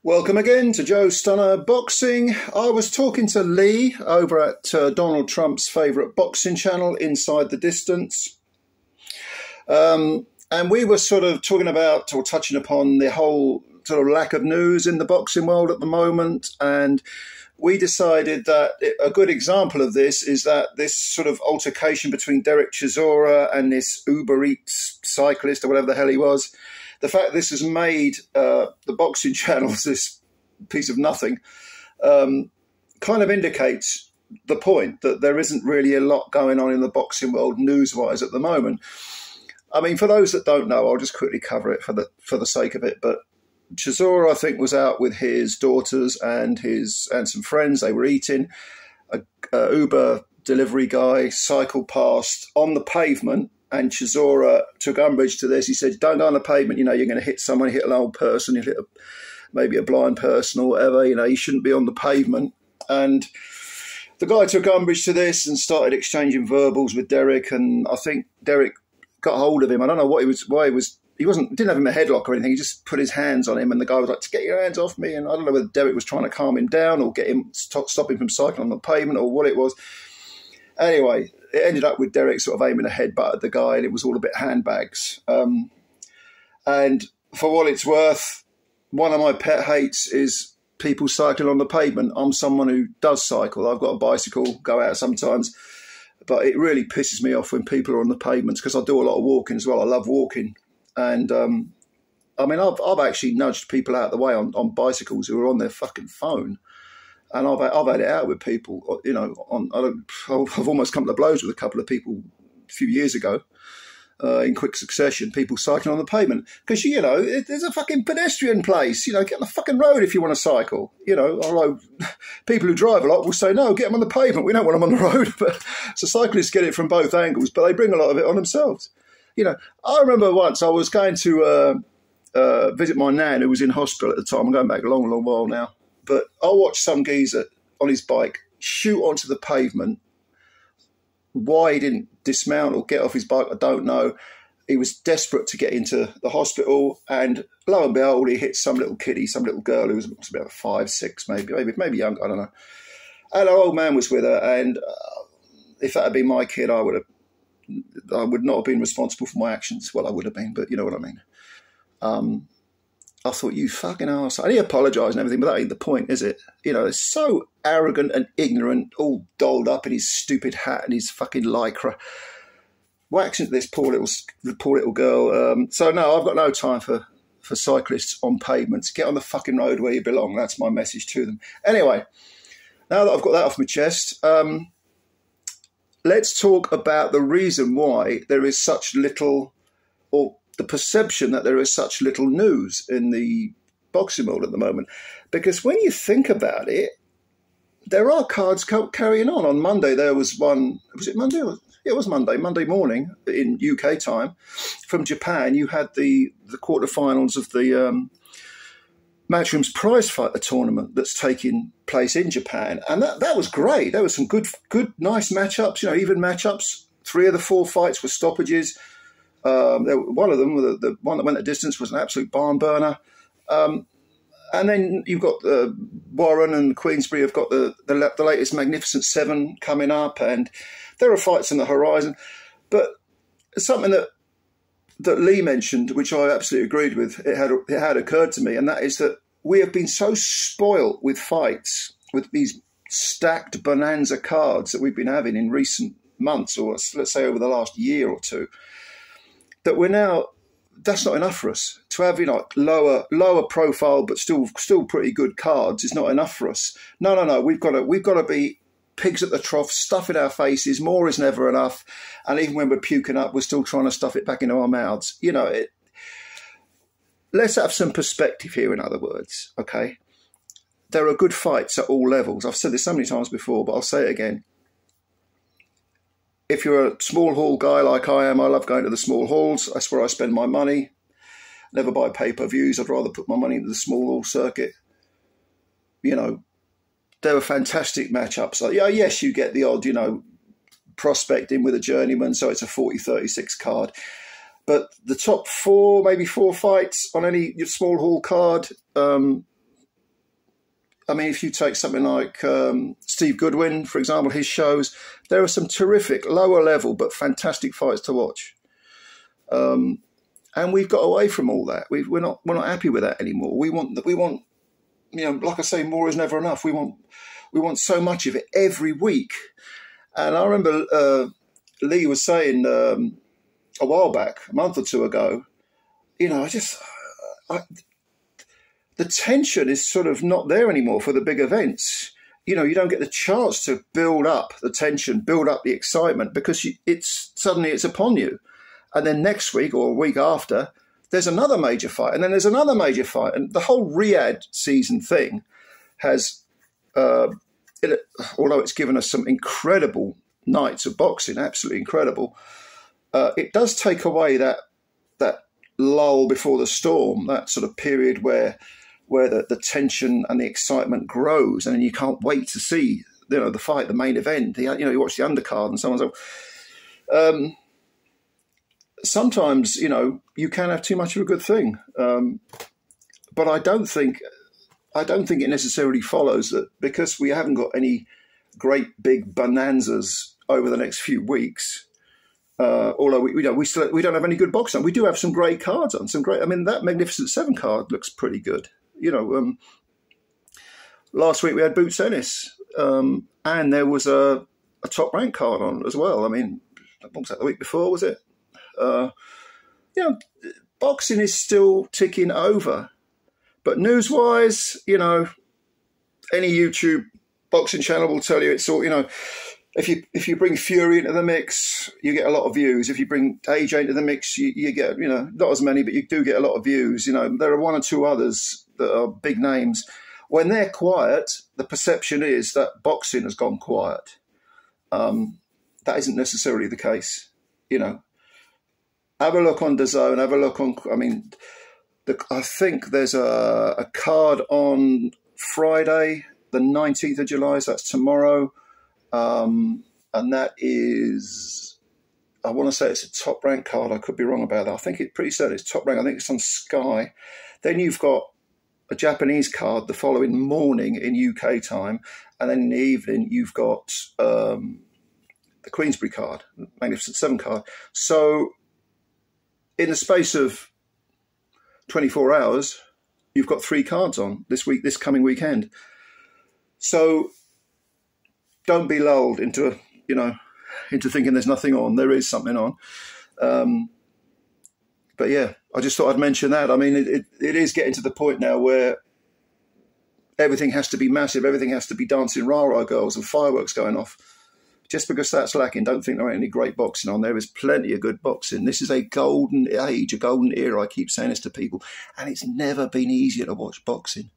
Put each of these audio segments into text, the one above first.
Welcome again to Joe Stunner Boxing. I was talking to Lee over at Donald Trump's favourite boxing channel, Inside the Distance. And we were sort of talking about or touching upon the whole sort of lack of news in the boxing world at the moment. And we decided that a good example of this is that this sort of altercation between Derek Chisora and this Uber Eats cyclist or whatever the hell he was. The fact this has made the boxing channels this piece of nothing kind of indicates the point that there isn't really a lot going on in the boxing world news-wise at the moment. I mean, for those that don't know, I'll just quickly cover it for the sake of it. But Chisora, I think, was out with his daughters and some friends. They were eating. A Uber delivery guy cycled past on the pavement. And Chisora took umbrage to this. He said, don't go on the pavement. You know, you're going to hit someone, hit an old person, you hit maybe a blind person or whatever. You know, you shouldn't be on the pavement. And the guy took umbrage to this and started exchanging verbals with Derek. And I think Derek got hold of him. I don't know he didn't have him in a headlock or anything. He just put his hands on him. And the guy was like, get your hands off me. And I don't know whether Derek was trying to calm him down or stop him from cycling on the pavement or what it was. Anyway, it ended up with Derek sort of aiming a headbutt at the guy, and it was all a bit handbags. And for what it's worth, one of my pet hates is people cycling on the pavement. I'm someone who does cycle. I've got a bicycle, go out sometimes. But it really pisses me off when people are on the pavements because I do a lot of walking as well. I love walking. And, I mean, I've actually nudged people out of the way on bicycles who are on their fucking phone. And I've had it out with people, you know. I've almost come to blows with a couple of people a few years ago in quick succession, people cycling on the pavement. Because, you know, there's a fucking pedestrian place. You know, get on the fucking road if you want to cycle. You know, although people who drive a lot will say, no, get them on the pavement. We don't want them on the road. But so cyclists get it from both angles, but they bring a lot of it on themselves. You know, I remember once I was going to visit my nan who was in hospital at the time. I'm going back a long, long while now. But I watched some geezer on his bike shoot onto the pavement. Why he didn't dismount or get off his bike, I don't know. He was desperate to get into the hospital, and lo and behold, he hit some little kiddie, some little girl who was about 5, 6, maybe younger, I don't know. And our old man was with her, and if that had been my kid, I would not have been responsible for my actions. Well, I would have been, but you know what I mean. I thought, you fucking arse. And he apologised and everything, but that ain't the point, is it? You know, it's so arrogant and ignorant, all dolled up in his stupid hat and his fucking lycra. Waxing to this poor little girl. So, no, I've got no time for cyclists on pavements. Get on the fucking road where you belong. That's my message to them. Anyway, now that I've got that off my chest, let's talk about the reason why there is such little, or the perception that there is such little news in the boxing world at the moment. Because when you think about it, there are cards carrying on. On Monday, there was one, was it Monday? It was Monday morning in UK time from Japan. You had the quarterfinals of the Matchroom's prize fighter tournament that's taking place in Japan. And that was great. There was some good, nice matchups, you know, even matchups. 3 of the 4 fights were stoppages. One of them, the one that went the distance, was an absolute barn burner. And then you've got Warren and Queensbury have got the latest Magnificent 7 coming up, and there are fights on the horizon. But something that Lee mentioned, which I absolutely agreed with, it had occurred to me, and that is that we have been so spoilt with fights, with these stacked bonanza cards that we've been having in recent months, or let's say over the last year or two, that we're now, that's not enough for us. To have, you know, lower profile but still pretty good cards is not enough for us. No. We've got to be pigs at the trough, stuff in our faces. More is never enough. And even when we're puking up, we're still trying to stuff it back into our mouths. You know, let's have some perspective here, in other words, okay? There are good fights at all levels. I've said this so many times before, but I'll say it again. If you're a small hall guy like I am, I love going to the small halls. That's where I spend my money. Never buy pay-per-views. I'd rather put my money into the small hall circuit. You know, there were fantastic matchups. Like, yeah, yes, you get the odd, you know, prospect in with a journeyman, so it's a 40-36 card. But the top 4, maybe 4 fights on any small hall card, I mean, if you take something like Steve Goodwin, for example, his shows, there are some terrific lower level but fantastic fights to watch. And we've got away from all that. We're not happy with that anymore. We want, you know, like I say, more is never enough. We want so much of it every week. And I remember Lee was saying a while back, a month or two ago, you know, the tension is sort of not there anymore for the big events. You know, you don't get the chance to build up the tension, build up the excitement, because suddenly it's upon you. And then next week or a week after, there's another major fight, and then there's another major fight. And the whole Riyadh season thing has, although it's given us some incredible nights of boxing, absolutely incredible, it does take away that lull before the storm, that sort of period where the tension and the excitement grows, and then you can't wait to see, you know, the fight, the main event. You watch the undercard and so on and so. Sometimes, you know, you can have too much of a good thing, but I don't think it necessarily follows that because we haven't got any great big bonanzas over the next few weeks. Although we don't have any good boxing. We do have some great cards on, I mean, that Magnificent Seven card looks pretty good. You know, last week we had Boots Ennis, and there was a top rank card on as well. I mean, what was that, the week before, was it? You know, boxing is still ticking over, but news-wise, you know, any YouTube boxing channel will tell you it's all, you know, if you bring Fury into the mix, you get a lot of views. If you bring AJ into the mix, you get, you know, not as many, but you do get a lot of views. You know, there are one or two others that are big names. When they're quiet, the perception is that boxing has gone quiet. That isn't necessarily the case, you know. Have a look on DAZN, have a look on, I mean, I think there's a card on Friday, the 19th of July, so that's tomorrow. And that is, I want to say it's a top rank card. I could be wrong about that. I think it's pretty certain it's top rank. I think it's on Sky. Then you've got a Japanese card the following morning in UK time. And then in the evening, you've got the Queensberry card, Magnificent Seven card. So in the space of 24 hours, you've got 3 cards on this coming weekend. So don't be lulled into thinking there's nothing on. There is something on. But yeah, I just thought I'd mention that. I mean, it is getting to the point now where everything has to be massive. Everything has to be dancing rah-rah girls and fireworks going off. Just because that's lacking, don't think there ain't any great boxing on. There is plenty of good boxing. This is a golden age, a golden era. I keep saying this to people. And it's never been easier to watch boxing.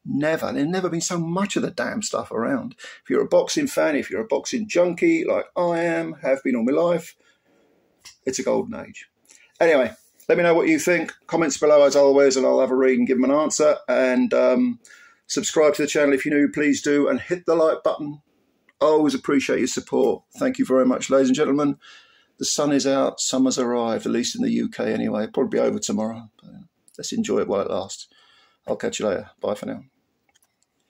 Never. There's never been so much of the damn stuff around. If you're a boxing fan, if you're a boxing junkie like I am, have been all my life, it's a golden age. Anyway, let me know what you think. Comments below as always, and I'll have a read and give them an answer. And subscribe to the channel if you're new, please do. And hit the like button. I always appreciate your support. Thank you very much, ladies and gentlemen. The sun is out. Summer's arrived, at least in the UK anyway. It'll probably be over tomorrow. But let's enjoy it while it lasts. I'll catch you later. Bye for now.